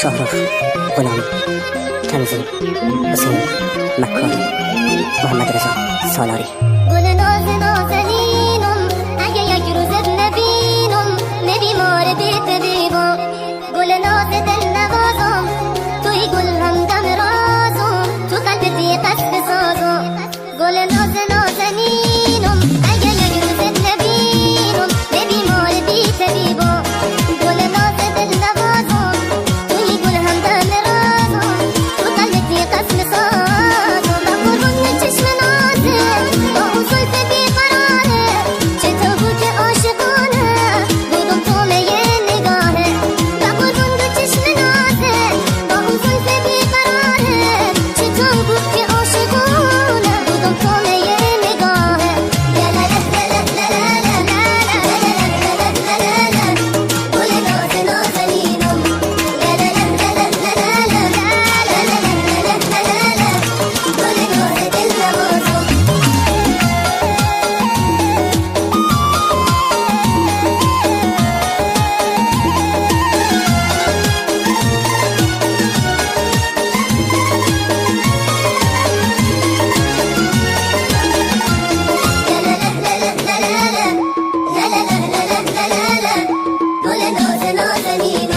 شاهرخ، غلامی، تنظیم، حسین، مکاری، محمد رضا سالاری. گل ناز نازنینم، اگه یک روزت نبینم نبیمار بیت بیبم. گل ناز دل نوازم، توی گل همدم رازم، تو قلبت یه قصد سازم. گل ناز نازنینم، اگه یک روزت نبینم نبیمار بیت بیبم. گل ناز دل نوازم، توی گل همدم رازم، تو قلبت یه قصد سازم. با قربون چشم نازه، با اون زلف بیقراره، چطور بود که عاشقانه بودم تو میه نگاهه. با قربون چشم نازه، با اون زلف بیقراره، چطور بود که عاشقانه بودم تو میه نگاهه. لا لا لا لا لا لا لا لا لا لا. گل ناز نازنینم، لا لا لا لا لا لا لا لا لا لا لا. گل ناز دل نوازم. گل ناز نازنینم.